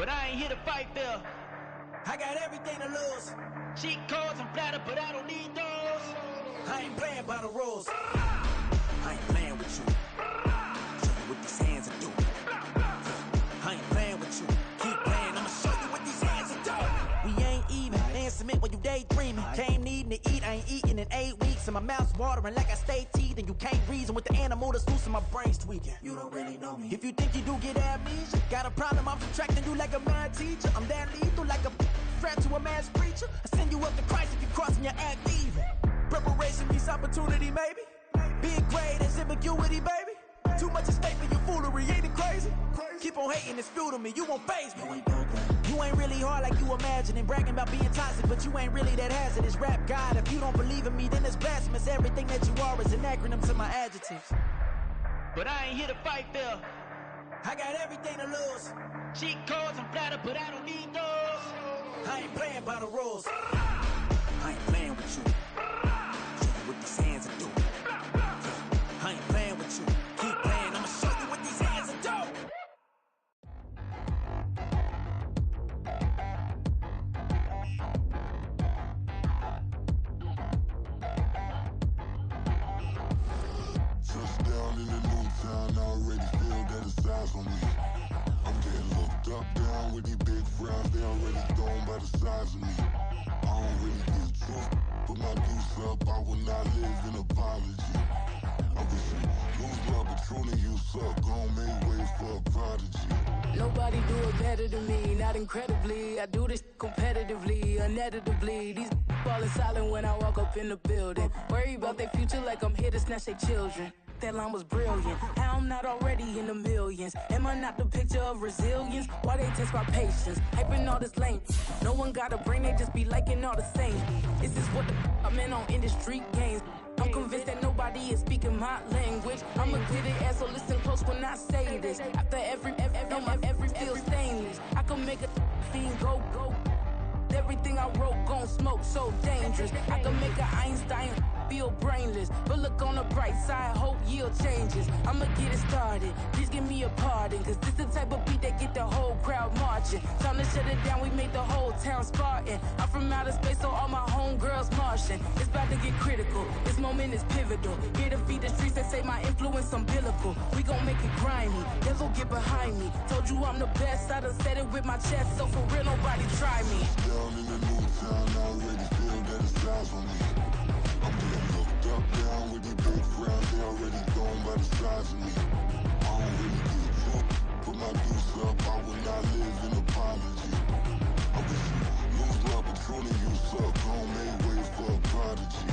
but I ain't here to fight fair. I got everything to lose. Cheat codes, I'm flattered, but I don't need those. I ain't playing by the rules. I ain't playing with you. Show you what these hands are doing. I ain't playing with you. Keep playing, I'ma show you what these hands are doing. We ain't even. They submit when you daydreaming. Came needing to eat, I ain't eating in 8 weeks. And my mouth's watering like I stay teeth. And you can't reason with the animal that's loose and my brain's tweaking. You don't really know me. If you think you do get amnesia, got a problem, I'm subtracting you like a mad teacher. I'm that lethal like a threat to a mass preacher. I send you up to Christ if you crossing your act even. Preparation meets opportunity, maybe. Big grade is ambiguity, baby. Too much at stake for your foolery, ain't it crazy? Keep on hating, it's fuel to me, you won't faze me. You ain't really hard like you imagine and bragging about being toxic, but you ain't really that hazardous. Rap God, if you don't believe in me, then it's blasphemous. Everything that you are is an acronym to my adjectives. But I ain't here to fight fair. I got everything to lose. Cheat codes, I'm flattered, but I don't need those. I ain't playing by the rules. I ain't playing with you. Show you what these hands are doing. I ain't playing with you. Keep playing, I'ma show you what these hands are doing. Touchdown in the new town, I already feel that it's eyes on me. I'm getting looked up, down with these big frowns, they already thrown by the size of me. I don't really get truth, put my deuce up, I will not live in apology. I wish you lose love, but truly you suck, gon' make way for a prodigy. Nobody do it better than me, not incredibly. I do this competitively, uneditably. These falling silent when I walk up in the building. Worry about their future like I'm here to snatch their children. That line was brilliant. How I'm not already in the millions? Am I not the picture of resilience? Why they test my patience? Hyping all this lame. No one got a brain, they just be liking all the same. This is what the I'm in on industry games. I'm convinced that nobody is speaking my language. I'ma get it, ass, so listen close when I say this. After every feel stainless. I can make a fiend go. Everything I wrote gon' smoke, so dangerous. I can make an Einstein feel brainless. But look on the bright side, hope yield changes. I'ma get it started, please give me a pardon. Cause this the type of beat that get the whole crowd marching. Time to shut it down, we made the whole town Spartan. I'm from outer space, so all my homegirls Martian. It's about to get critical, this moment is pivotal. Here to feed the streets that say my influence umbilical. We gon' make it grimy, devil get behind me. Told you I'm the best, I done said it with my chest. So for real, nobody try me. Down in the new town, I already feel that it's eyes on me. I'm getting looked up, down with these big frowns, they already thrown by the size of me. I don't really get truth, put my deuce up, I will not live in apology. I wish you lose love, but truly you suck, gon' make way for a prodigy.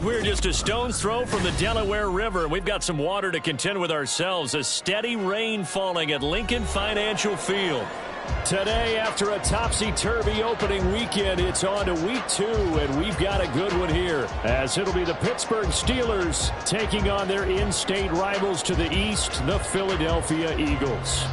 We're just a stone's throw from the Delaware River. We've got some water to contend with ourselves. A steady rain falling at Lincoln Financial Field. Today, after a topsy-turvy opening weekend, it's on to week 2, and we've got a good one here, as it'll be the Pittsburgh Steelers taking on their in-state rivals to the east, the Philadelphia Eagles.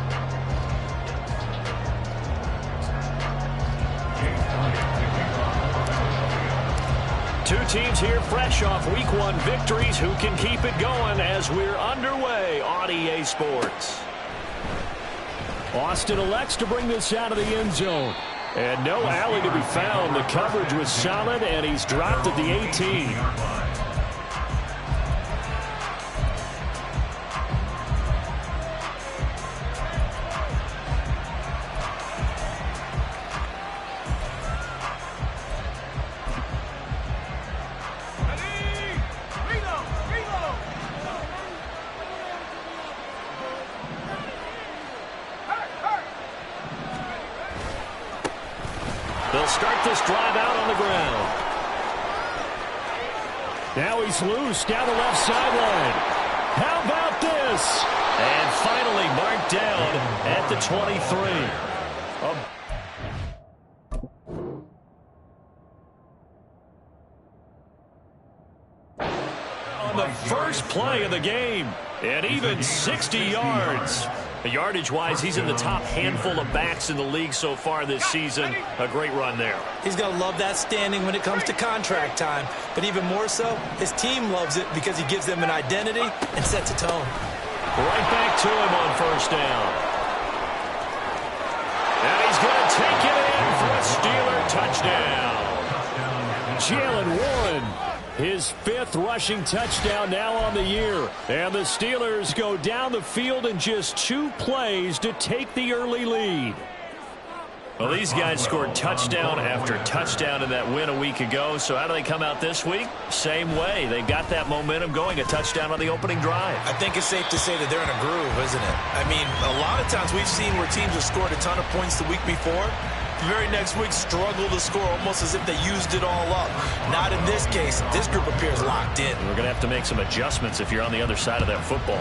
Two teams here fresh off week 1 victories. Who can keep it going as we're underway on EA Sports? Austin elects to bring this out of the end zone. And no alley to be found. The coverage was solid, and he's dropped at the 18. They'll start this drive out on the ground. Now he's loose down the left sideline. How about this? And finally marked down at the 23. On the first play of the game, and even 60 yards. Yardage-wise, he's in the top handful of backs in the league so far this season. A great run there. He's going to love that standing when it comes to contract time. But even more so, his team loves it because he gives them an identity and sets a tone. Right back to him on first down. he's going to take it in for a Steeler touchdown. Jaylen Warren, his 5th rushing touchdown now on the year. And the Steelers go down the field in just 2 plays to take the early lead. Well, these guys scored touchdown after touchdown in that win a week ago. So how do they come out this week? Same way. They got that momentum going, a touchdown on the opening drive. I think it's safe to say that they're in a groove, isn't it? I mean, a lot of times we've seen where teams have scored a ton of points the week before. The very next week struggle to score almost as if they used it all up. Not in this case. This group appears locked in. We're going to have to make some adjustments if you're on the other side of that football.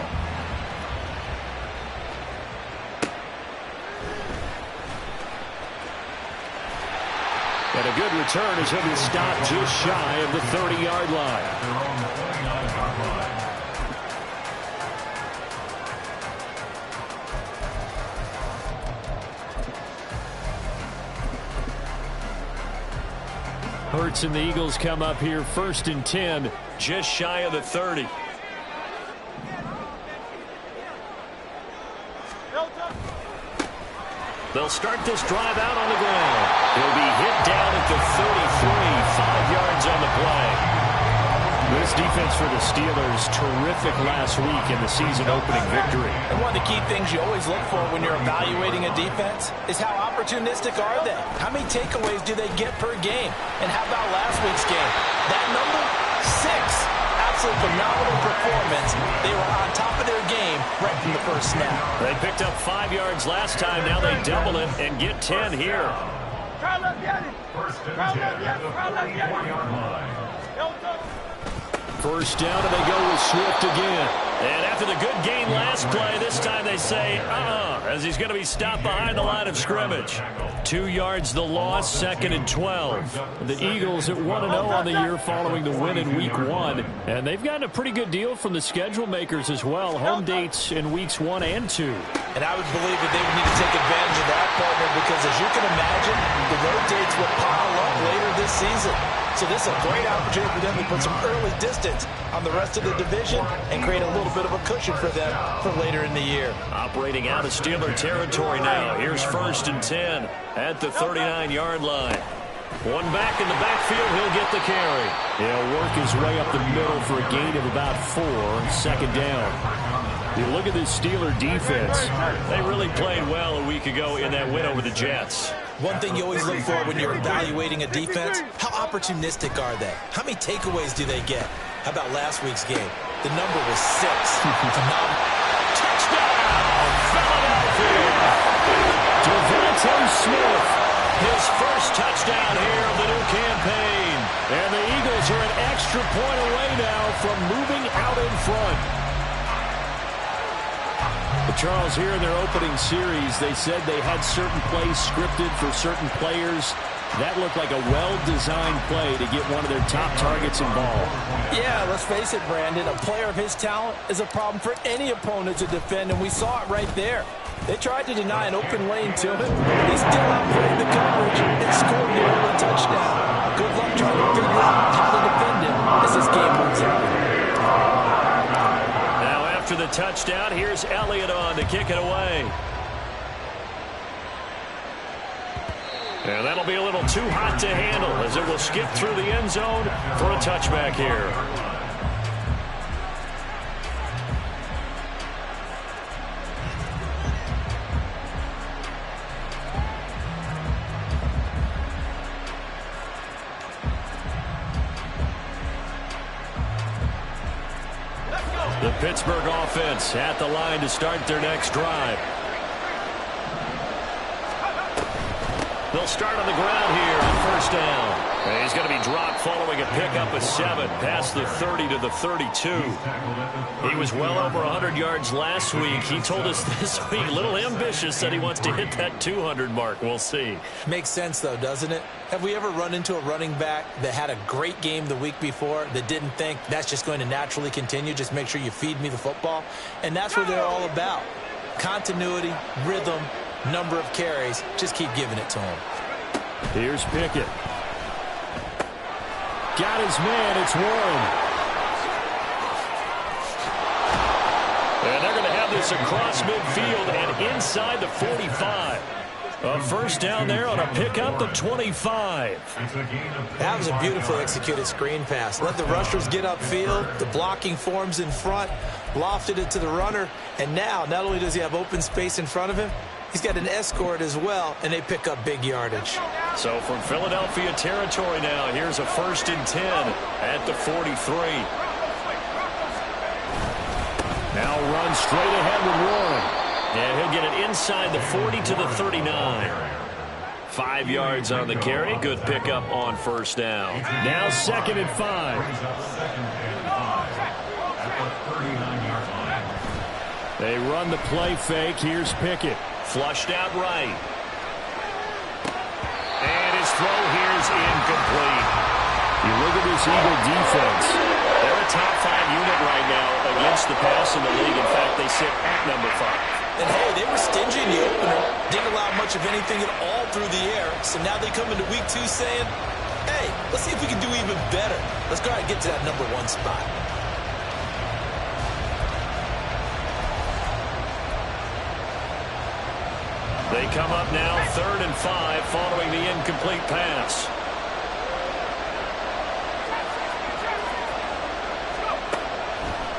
And a good return as he'll be stopped just shy of the 30-yard line. Hurts and the Eagles come up here 1st and 10, just shy of the 30. They'll start this drive out on the ground. He'll be hit down at the 33, 5 yards on the play. This defense for the Steelers, terrific last week in the season-opening victory. And one of the key things you always look for when you're evaluating a defense is how opportunistic are they? How many takeaways do they get per game? And how about last week's game? That number? 6. Absolute phenomenal performance. They were on top of their game right from the first snap. They picked up 5 yards last time. Now they double it and get 10 here. First down, and they go with Swift again. And after the good gain last play, this time they say, as he's going to be stopped behind the line of scrimmage. 2 yards the loss, 2nd and 12. The Eagles at 1-0 on the year following the win in Week 1. And they've gotten a pretty good deal from the schedule makers as well. Home dates in Weeks 1 and 2. And I would believe that they would need to take advantage of that, partner, because as you can imagine, the road dates will pile up later this season. So this is a great opportunity for them to put some early distance on the rest of the division and create a little bit of a cushion for them for later in the year. Operating out of Steeler territory now. Here's 1st and 10 at the 39-yard line. One back in the backfield, he'll get the carry. He'll work his way up the middle for a gain of about 4, 2nd down. You look at this Steeler defense. They really played well a week ago in that win over the Jets. One thing you always look for when you're evaluating a defense, how opportunistic are they? How many takeaways do they get? How about last week's game? The number was 6. Touchdown, Philadelphia! Devontae Smith, his first touchdown here of the new campaign. And the Eagles are an extra point away now from moving out in front. But Charles, here in their opening series, they said they had certain plays scripted for certain players. That looked like a well-designed play to get one of their top targets involved. Yeah, let's face it, Brandon. A player of his talent is a problem for any opponent to defend, and we saw it right there. They tried to deny an open lane to him. He still outplayed the coverage and scored the early touchdown. Good luck trying to figure out how to defend him as this game moves on. After the touchdown, here's Elliott on to kick it away. And that'll be a little too hot to handle as it will skip through the end zone for a touchback here. The Pittsburgh offense at the line to start their next drive. They'll start on the ground here on 1st down. And he's going to be dropped following a pickup of 7 past the 30 to the 32. He was well over 100 yards last week. He told us this week, a little ambitious, said he wants to hit that 200 mark. We'll see. Makes sense, though, doesn't it? Have we ever run into a running back that had a great game the week before that didn't think that's just going to naturally continue? Just make sure you feed me the football. And that's what they're all about. Continuity, rhythm, number of carries. Just keep giving it to him. Here's Pickett. Got his man. It's Warren. And they're going to have this across midfield and inside the 45. A first down there on a pickup of 25. That was a beautifully executed screen pass. Let the rushers get upfield. The blocking forms in front. Lofted it to the runner. And now, not only does he have open space in front of him, he's got an escort as well, and they pick up big yardage. So from Philadelphia territory now, here's a 1st and 10 at the 43. Now run straight ahead with Warren. And he'll get it inside the 40 to the 39. 5 yards on the carry. Good pickup on first down. Now 2nd and 5. They run the play fake. Here's Pickett. Flushed out right. And his throw here's incomplete. You look at this Eagle defense. They're a top 5 unit right now against the pass in the league. In fact, they sit at number 5. And, hey, they were stingy in the opener. Didn't allow much of anything at all through the air. So now they come into week 2 saying, hey, let's see if we can do even better. Let's go ahead and get to that number 1 spot. They come up now 3rd and 5 following the incomplete pass.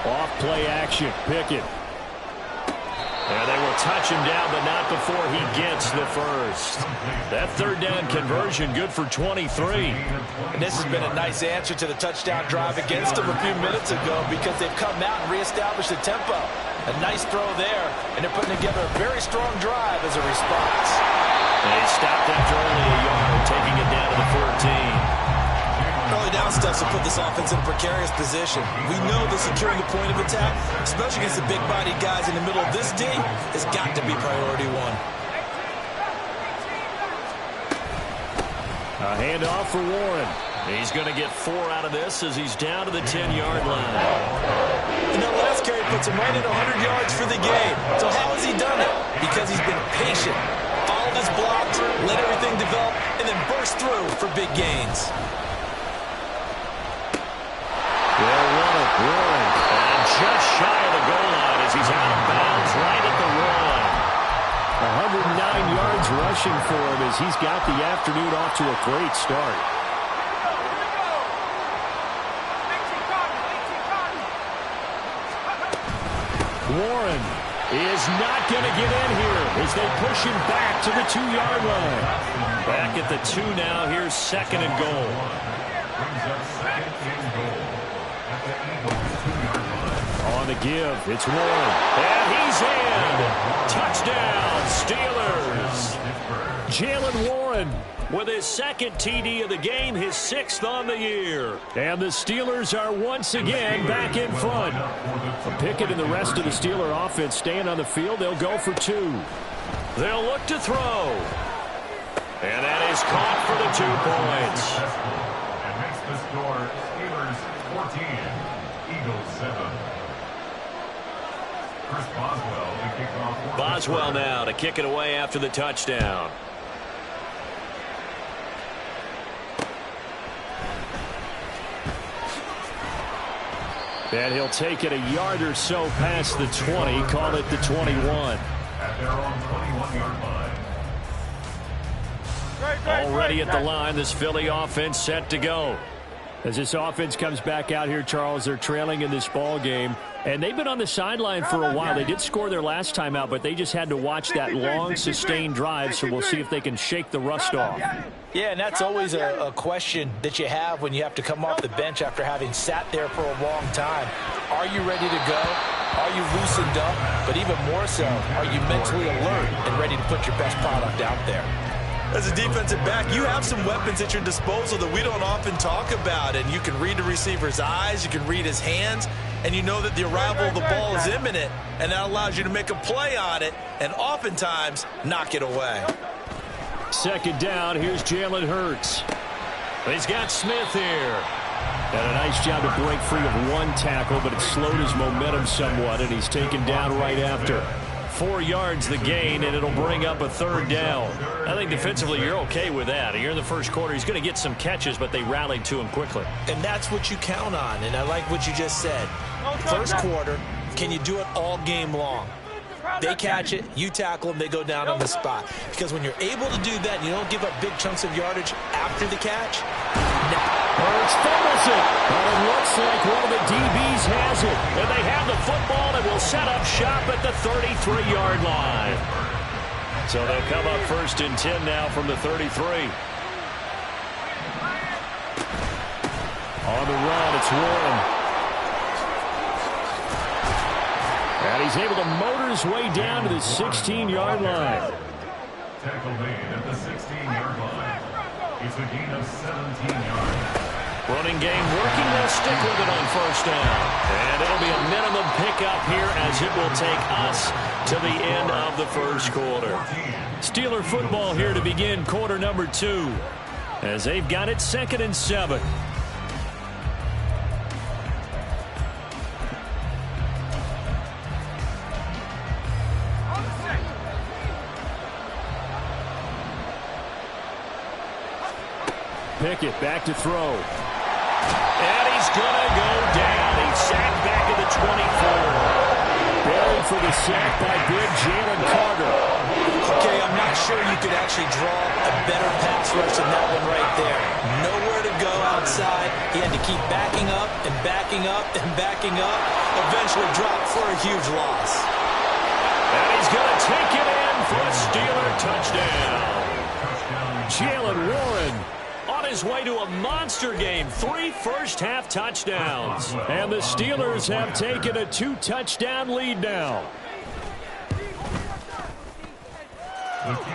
Off play action. Pickett. And they will touch him down, but not before he gets the first. That 3rd down conversion good for 23. And this has been a nice answer to the touchdown drive against them a few minutes ago because they've come out and reestablished the tempo. A nice throw there, and they're putting together a very strong drive as a response. They stopped after only a yard, taking it down to the 14. Early down stuff to put this offense in a precarious position. We know that securing a point of attack, especially against the big-bodied guys in the middle of this team, has got to be priority 1. A handoff for Warren. He's going to get 4 out of this as he's down to the 10-yard line. And that last carry puts him right at 100 yards for the game. So how has he done it? Because he's been patient, followed his blocks, let everything develop, and then burst through for big gains. They'll run it. Warren. And just shy of the goal line as he's out of bounds right at the one. 109 yards rushing for him as he's got the afternoon off to a great start. Warren is not going to get in here as they push him back to the 2-yard line. Back at the 2 now. Here's 2nd and goal. On the give, it's Warren. And he's in. Touchdown, Steelers. Jaylen Warren with his 2nd TD of the game, his 6th on the year. And the Steelers are once again back in front. Pickett and the rest of the Steeler offense staying on the field. They'll go for 2. They'll look to throw. And that is caught for the 2 points. And makes the score Steelers 14, Eagles 7. Chris Boswell to kick off. Boswell now to kick it away after the touchdown. And he'll take it a yard or so past the 20, call it the 21. At their own 21-yard line. Already at the line, this Philly offense set to go. As this offense comes back out here, Charles, they're trailing in this ball game. And they've been on the sideline for a while. They did score their last time out, but they just had to watch that long, sustained drive, so we'll see if they can shake the rust off. Yeah, and that's always a question that you have when you have to come off the bench after having sat there for a long time. Are you ready to go? Are you loosened up? But even more so, are you mentally alert and ready to put your best product out there? As a defensive back, you have some weapons at your disposal that we don't often talk about. And you can read the receiver's eyes, you can read his hands, and you know that the arrival of the ball is imminent, and that allows you to make a play on it and oftentimes knock it away. 2nd down, here's Jalen Hurts. He's got Smith here. And a nice job to break free of 1 tackle, but it slowed his momentum somewhat, and he's taken down right after. 4 yards the gain, and it'll bring up a 3rd down. I think defensively you're okay with that. Here in the first quarter, he's going to get some catches, but they rallied to him quickly. And that's what you count on, and I like what you just said. First quarter, can you do it all game long? They catch it, you tackle them, they go down on the spot. Because when you're able to do that, you don't give up big chunks of yardage after the catch. Hurts fumbles it, but it looks like one of the DBs has it. And they have the football and will set up shop at the 33-yard line. So they'll come up 1st and 10 now from the 33. On the run, it's Warren. And he's able to motor his way down to the 16-yard line. Tackle made at the 16-yard line. It's a gain of 17 yards. Running game working. They'll stick with it on 1st down. And it'll be a minimum pickup here as it will take us to the end of the 1st quarter. Steeler football here to begin quarter number 2 as they've got it 2nd and 7. Pickett back to throw. And he's going to go down. He's sacked back at the 24. Buried for the sack by big Jalen Carter. Okay, I'm not sure you could actually draw a better pass rush than that one right there. Nowhere to go outside. He had to keep backing up and backing up and backing up. Eventually dropped for a huge loss. And he's going to take it in for a Steeler touchdown. Jalen Warren on his way to a monster game. 3 first-half touchdowns. And the Steelers have taken a 2-touchdown lead now.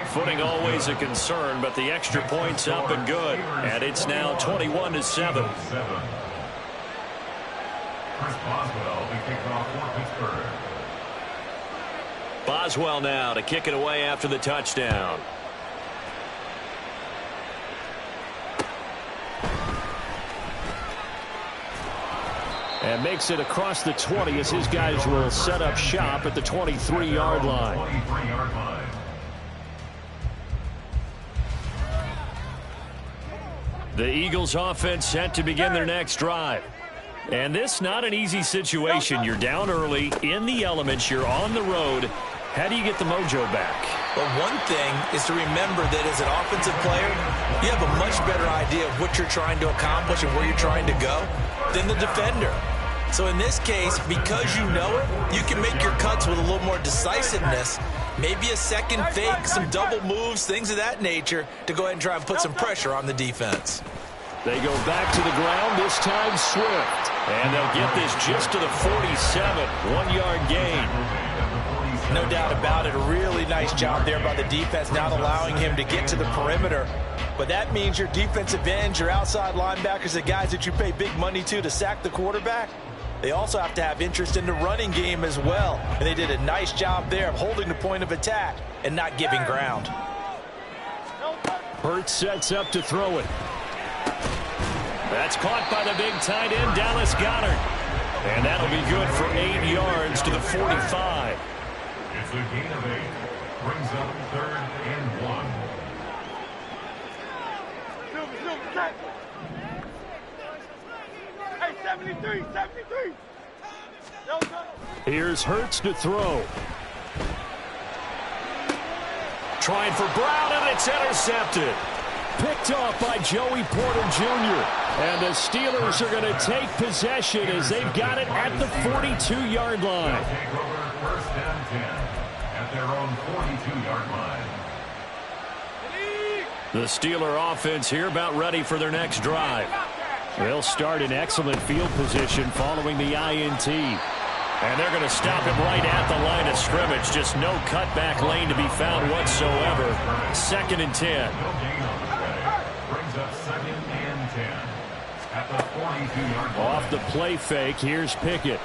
Footing always a concern, but the extra point's up and good. And it's now 21-7. Chris Boswell will kick off for Pittsburgh. Boswell now to kick it away after the touchdown. And makes it across the 20 as his guys will set up shop at the 23-yard line. 23-yard line. The Eagles offense set to begin their next drive. And this not an easy situation. You're down early, in the elements, you're on the road. How do you get the mojo back? But one thing is to remember that as an offensive player, you have a much better idea of what you're trying to accomplish and where you're trying to go than the defender. So in this case, because you know it, you can make your cuts with a little more decisiveness. Maybe a second fake, some double moves, things of that nature to go ahead and try and put some pressure on the defense. They go back to the ground, this time Swift. And they'll get this just to the 47, 1-yard gain. No doubt about it. A really nice job there by the defense, not allowing him to get to the perimeter. But that means your defensive ends, your outside linebackers, the guys that you pay big money to sack the quarterback, they also have to have interest in the running game as well. And they did a nice job there of holding the point of attack and not giving ground. Hurts sets up to throw it. That's caught by the big tight end, Dallas Goedert. And that'll be good for 8 yards to the 45. It's a gain of 8. Brings up 3rd and 1. Hey, 73. Here's Hurts to throw. Trying for Brown, and it's intercepted. Picked off by Joey Porter Jr. And the Steelers are going to take possession as they've got it at the 42-yard line. Take over 1st and 10 at their own 42-yard line. The Steeler offense here about ready for their next drive. They'll start in excellent field position following the INT. And they're going to stop him right at the line of scrimmage. Just no cutback lane to be found whatsoever. 2nd and 10. Brings up 2nd and 10 at the 42-yard line. Off the play fake, here's Pickett.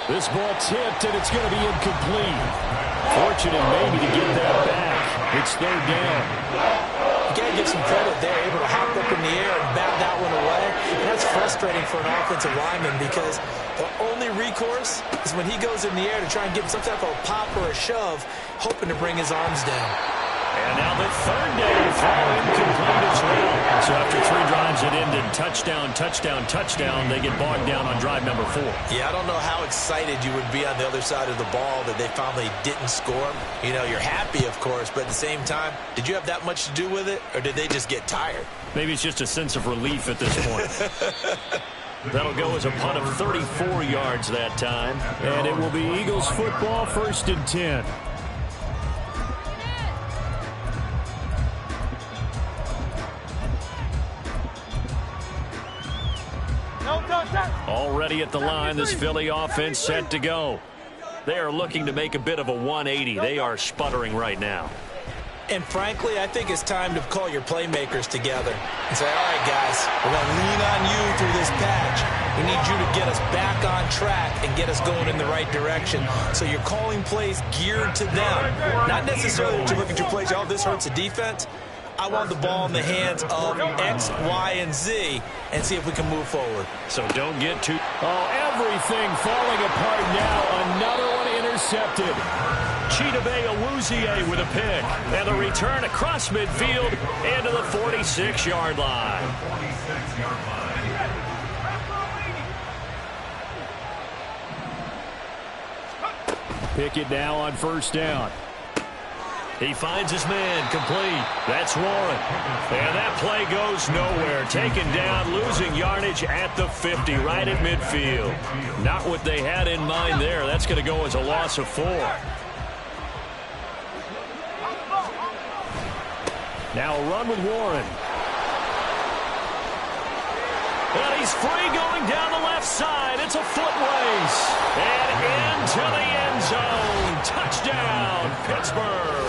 This ball tipped, and it's going to be incomplete. Fortunate maybe to get that back. It's 3rd down. You got to give some credit there, able to hop up in the air and bat that one away. And that's frustrating for an offensive lineman because the only recourse is when he goes in the air to try and give some type of a pop or a shove, hoping to bring his arms down. And now the third down fall incomplete as well. So after 3 drives that ended touchdown, touchdown, touchdown, they get bogged down on drive number 4. Yeah, I don't know how excited you would be on the other side of the ball that they finally didn't score. You know, you're happy, of course, but at the same time, did you have that much to do with it, or did they just get tired? Maybe it's just a sense of relief at this point. That'll go as a punt of 34 yards that time. And it will be Eagles football, 1st and 10. Already at the line, this Philly offense set to go. They are looking to make a bit of a 180. They are sputtering right now. And frankly, I think it's time to call your playmakers together and say, all right, guys, we're going to lean on you through this patch. We need you to get us back on track and get us going in the right direction. So you're calling plays geared to them. Not necessarily to look at your plays, oh, this hurts the defense. I want the ball in the hands of X, Y, and Z and see if we can move forward. So don't get too... Oh, everything falling apart now. Another one intercepted. Chidobe Awuzie with a pick. And the return across midfield into the 46-yard line. Pickett now on 1st down. He finds his man complete. That's Warren. And that play goes nowhere. Taken down, losing yardage at the 50, right at midfield. Not what they had in mind there. That's going to go as a loss of 4. Now a run with Warren. And he's free going down the left side. It's a foot race. And into the end zone. Touchdown, Pittsburgh.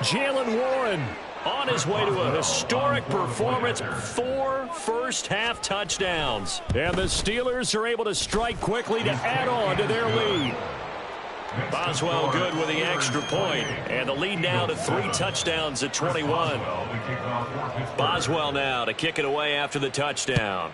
Jaylen Warren on his way to a historic performance. 4 first-half touchdowns. And the Steelers are able to strike quickly to add on to their lead. Boswell good with the extra point. And the lead now to 3 touchdowns at 21. Boswell now to kick it away after the touchdown.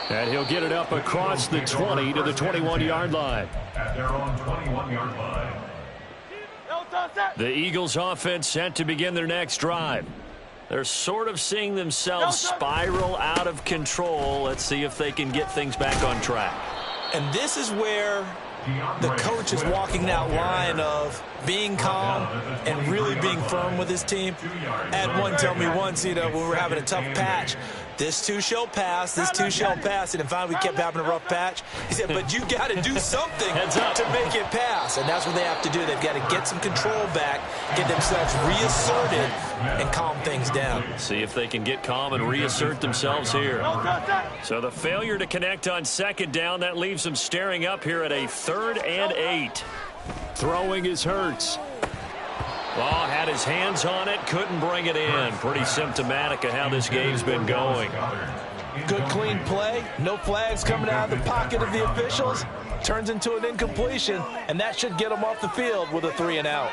And he'll get it up across the 20 to the 21-yard line. At their own 21-yard line. The Eagles offense set to begin their next drive. They're sort of seeing themselves spiral out of control. Let's see if they can get things back on track. And this is where the coach is walking that line of being calm and really being firm with his team. Had one tell me once, you know, when we were having a tough patch, this too shall pass, this too shall pass. And finally we kept having a rough patch. He said, but you got to do something to make it pass. And that's what they have to do. They've got to get some control back, get themselves reasserted, and calm things down. See if they can get calm and reassert themselves here. So the failure to connect on 2nd down, that leaves them staring up here at a 3rd and 8. Throwing is Hurts. Ball had his hands on it, couldn't bring it in. Pretty symptomatic of how this game's been going. Good clean play, no flags coming out of the pocket of the officials. Turns into an incompletion, and that should get them off the field with a 3 and out.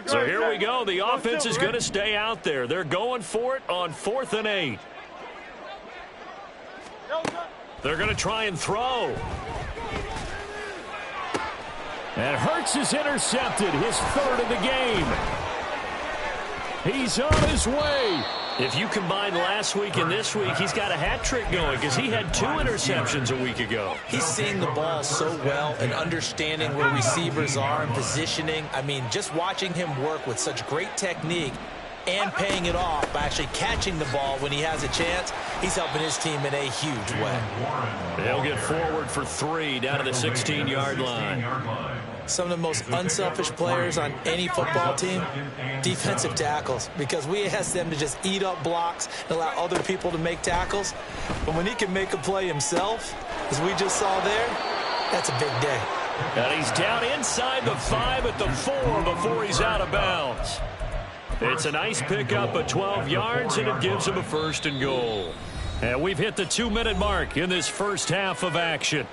So here we go. The offense is going to stay out there. They're going for it on 4th and 8. They're going to try and throw. And Hurts is intercepted, his 3rd of the game. He's on his way. If you combine last week and this week, he's got a hat trick going because he had 2 interceptions a week ago. He's seeing the ball so well and understanding where receivers are and positioning. I mean, just watching him work with such great technique and paying it off by actually catching the ball when he has a chance, he's helping his team in a huge way. They'll get forward for 3 down to the 16-yard line. Some of the most unselfish players on any football team, defensive tackles, because we ask them to just eat up blocks and allow other people to make tackles. But when he can make a play himself, as we just saw there, that's a big day. And he's down inside the 5 at the 4 before he's out of bounds. It's a nice pickup of 12 yards, and it gives him a 1st and goal. And we've hit the 2-minute mark in this first half of action.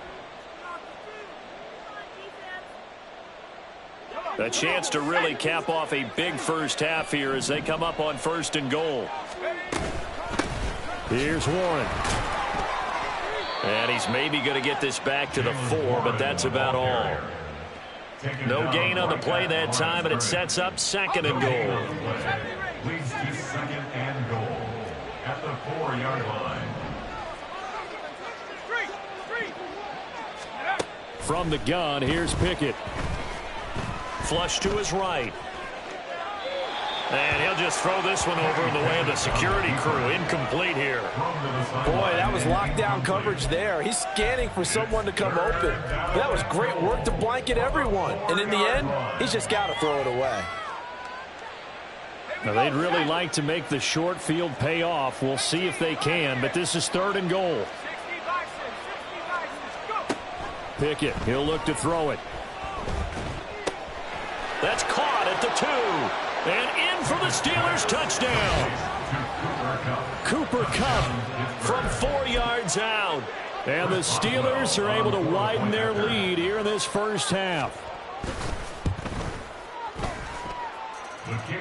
A chance to really cap off a big first half here as they come up on 1st and goal. Here's Warren. And he's maybe going to get this back to the 4, but that's about all. No gain on the play that time, and it sets up 2nd and goal. Leads to 2nd and goal at the 4-yard line. From the gun, here's Pickett. Flush to his right. And he'll just throw this one over in the way of the security crew. Incomplete here. Boy, that was lockdown coverage there. He's scanning for someone to come open. That was great work to blanket everyone. And in the end, he's just got to throw it away. Now, they'd really like to make the short field pay off. We'll see if they can, but this is 3rd and goal. Pickett, he'll look to throw it. That's caught at the 2. And in for the Steelers touchdown. Cooper Kupp from 4 yards out. And the Steelers are able to widen their lead here in this first half.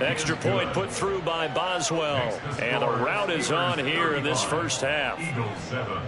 Extra point put through by Boswell. And the route is on here in this first half. Eagles 7,